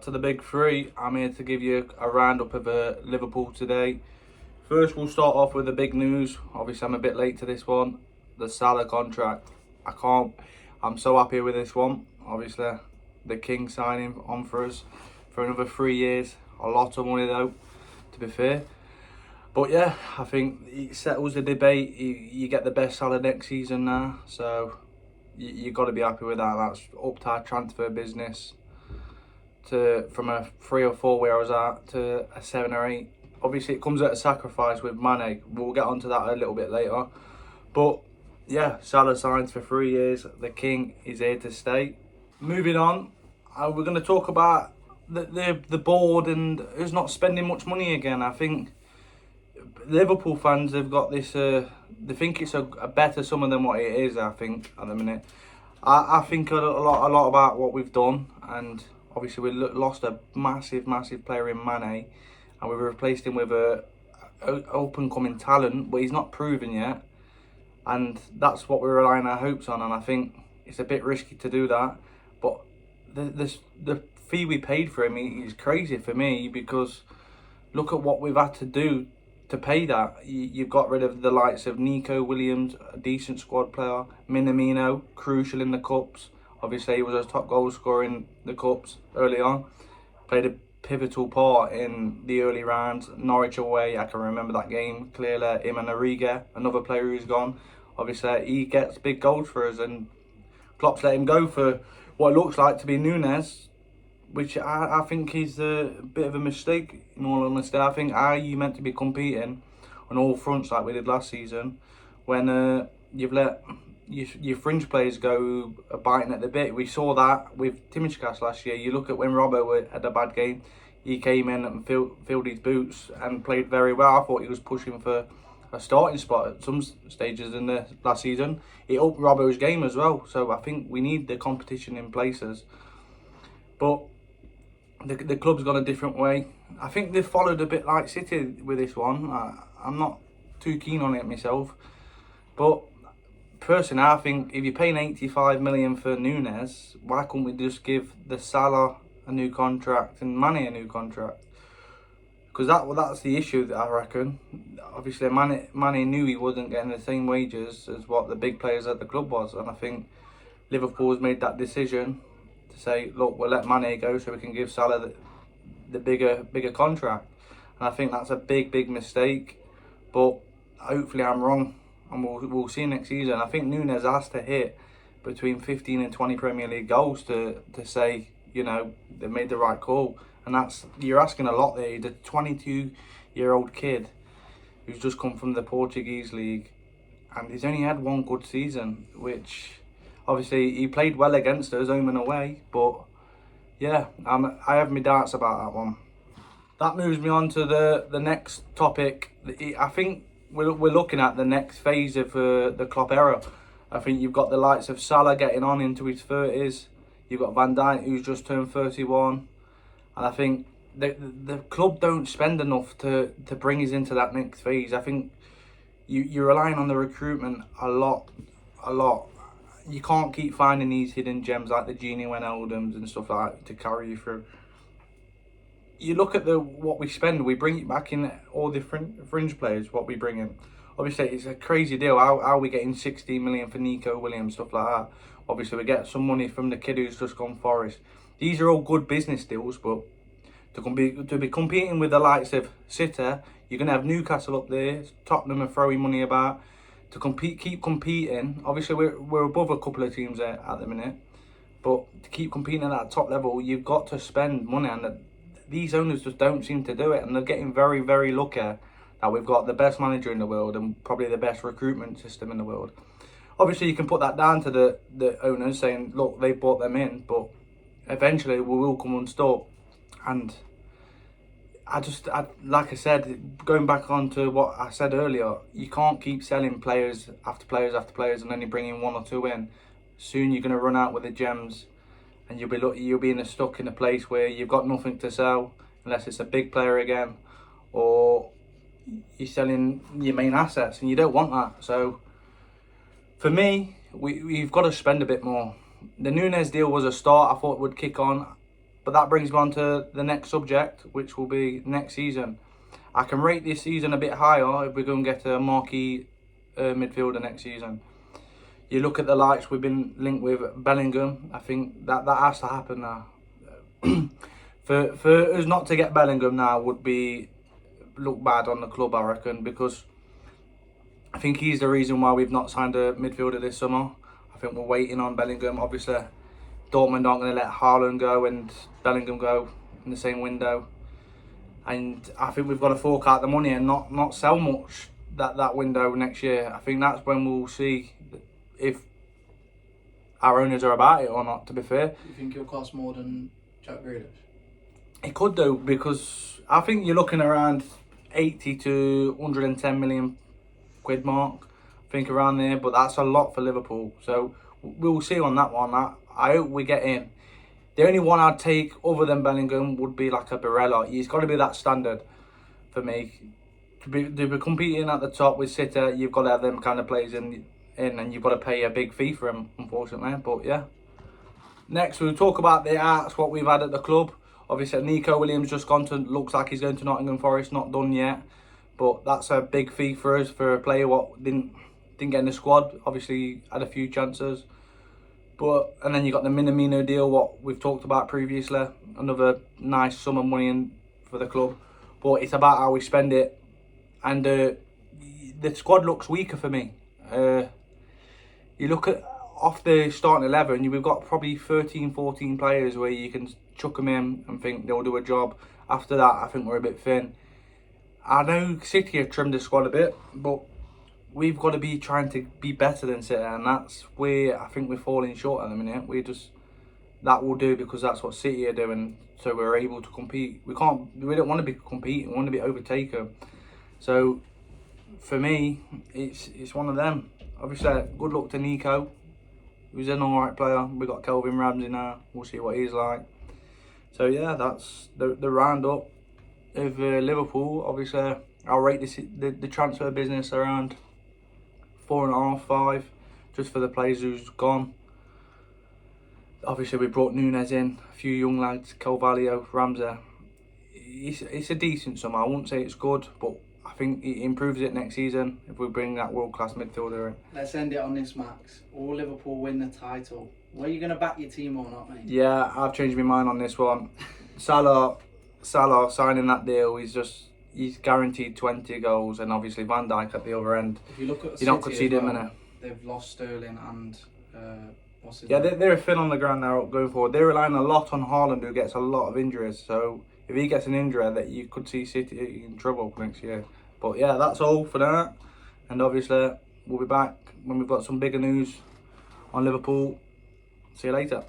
to the Big Three. I'm here to give you a roundup of Liverpool today. First, we'll start off with the big news. Obviously, I'm a bit late to this one. The Salah contract. I'm so happy with this one. Obviously, the King signing on for us for another 3 years. A lot of money though, to be fair. But yeah, I think it settles the debate. You get the best Salah next season now. So you've got to be happy with that. That's upped our transfer business from a 3 or 4 where I was at to a 7 or 8. Obviously, it comes at a sacrifice with Mane. We'll get onto that a little bit later. But yeah, Salah signs for 3 years. The King is here to stay. Moving on, we're going to talk about the board and who's not spending much money again. I think Liverpool fans have got this. They think it's a better summer than what it is. I think at the minute. I think a lot about what we've done, and obviously we lost a massive player in Mane, and we've replaced him with a open coming talent, but he's not proven yet, and that's what we're relying our hopes on. And I think it's a bit risky to do that, but the fee we paid for him is crazy for me, because look at what we've had to do to pay that. You've got rid of the likes of Nico Williams, a decent squad player, Minamino, crucial in the cups. Obviously, he was a top goal scorer in the cups early on. Played a pivotal part in the early rounds. Norwich away, I can remember that game clearly. Him and Origa, another player who's gone. Obviously, he gets big goals for us, and Klopp's let him go for what it looks like to be NUNEZ, which I think is a bit of a mistake, in all honesty. I think, how are you meant to be competing on all fronts like we did last season when you've let your fringe players go biting at the bit? We saw that with Timishkas last year. You look at when Robbo had a bad game, he came in and filled his boots and played very well. I thought he was pushing for a starting spot at some stages in the last season. It upped Robbo's game as well. So I think we need the competition in places. But the club's gone a different way. I think they've followed a bit like City with this one. I'm not too keen on it myself. But personally, I think if you're paying 85 million for NUNEZ, why couldn't we just give the Salah a new contract and Mane a new contract? Because that's the issue, that I reckon. Obviously, Mane knew he wasn't getting the same wages as what the big players at the club was. And I think Liverpool's made that decision to say, look, we'll let Mane go so we can give Salah the bigger contract. And I think that's a big mistake. But hopefully I'm wrong, and we'll see next season. I think NUNEZ has to hit between 15 and 20 Premier League goals to say, you know, they made the right call. And you're asking a lot there. He's a 22-year-old kid who's just come from the Portuguese league, and he's only had one good season, which obviously he played well against us home and away. But yeah, I have my doubts about that one. That moves me on to the next topic. I think we're looking at the next phase of the Klopp era. I think you've got the likes of Salah getting on into his 30s. You've got Van Dijk, who's just turned 31. And I think the club don't spend enough to bring us into that next phase. I think you're relying on the recruitment a lot. You can't keep finding these hidden gems like the Genie Wijnaldums and stuff like that to carry you through. You look at what we spend, we bring it back in all the fringe players, what we bring in. Obviously, it's a crazy deal. How are we getting 16 million for Nico Williams, stuff like that? Obviously, we get some money from the kid who's just gone Forest. These are all good business deals, but to be competing with the likes of City, you're going to have Newcastle up there, Tottenham are throwing money about. To keep competing, obviously we're above a couple of teams there at the minute, but to keep competing at that top level, you've got to spend money, and these owners just don't seem to do it, and they're getting very lucky that we've got the best manager in the world and probably the best recruitment system in the world. Obviously, you can put that down to the owners saying, look, they brought them in, but eventually we will come unstuck. And I like I said, going back on to what I said earlier, you can't keep selling players after players and only bringing 1 or 2 in. Soon you're going to run out with the gems, and you'll be stuck in a place where you've got nothing to sell unless it's a big player again, or you're selling your main assets, and you don't want that. So for me, we've got to spend a bit more. The NUNEZ deal was a start. I thought it would kick on. But that brings me on to the next subject, which will be next season. I can rate this season a bit higher if we're going to get a marquee midfielder next season. You look at the likes we've been linked with Bellingham. I think that has to happen now. For us not to get Bellingham now would be look bad on the club, I reckon, because I think he's the reason why we've not signed a midfielder this summer. I think we're waiting on Bellingham. Obviously, Dortmund aren't going to let Haaland go and Bellingham go in the same window. And I think we've got to fork out the money and not sell much that window next year. I think that's when we'll see if our owners are about it or not, to be fair. You think he'll cost more than Jack Grealish? It could do, because I think you're looking around 80 to 110 million quid mark. I think around there, but that's a lot for Liverpool. So we'll see on that one. I hope we get in. The only one I'd take other than Bellingham would be like a Barella. He's got to be that standard for me. To be competing at the top with City, you've got to have them kind of players in and you've got to pay a big fee for him, unfortunately. But yeah. Next, we'll talk about the arts, what we've had at the club. Obviously, Nico Williams just gone to, looks like he's going to Nottingham Forest, not done yet. But that's a big fee for us, for a player what didn't get in the squad. Obviously, had a few chances. But, and then you got the Minamino deal, what we've talked about previously. Another nice sum of money in for the club. But it's about how we spend it. And the squad looks weaker for me. You look at off the starting 11, we've got probably 13, 14 players where you can chuck them in and think they'll do a job. After that, I think we're a bit thin. I know City have trimmed the squad a bit, but we've got to be trying to be better than City, and that's where I think we're falling short at the minute. That will do because that's what City are doing, so we're able to compete. We don't want to be competing, we want to be overtaken. So for me, it's one of them. Obviously, good luck to Nico. He's an alright player. We've got Kelvin Ramsey now. We'll see what he's like. So yeah, that's the roundup of Liverpool. Obviously, I'll rate the transfer business around 4.5, 5, just for the players who's gone. Obviously, we brought NUNEZ in, a few young lads, Carvalho, Ramsey. It's a decent sum. I wouldn't say it's good, but I think it improves it next season if we bring that world-class midfielder in. Let's end it on this, Max. Will Liverpool win the title? Were you going to back your team or not, mate? Yeah, I've changed my mind on this one. Salah signing that deal, he's guaranteed 20 goals, and obviously Van Dijk at the other end. If you look at you're not conceding him. They've lost Sterling and they're thin on the ground now going forward. They're relying a lot on Haaland, who gets a lot of injuries. So if he gets an injury, that you could see City in trouble next year. But yeah, that's all for that. And obviously, we'll be back when we've got some bigger news on Liverpool. See you later.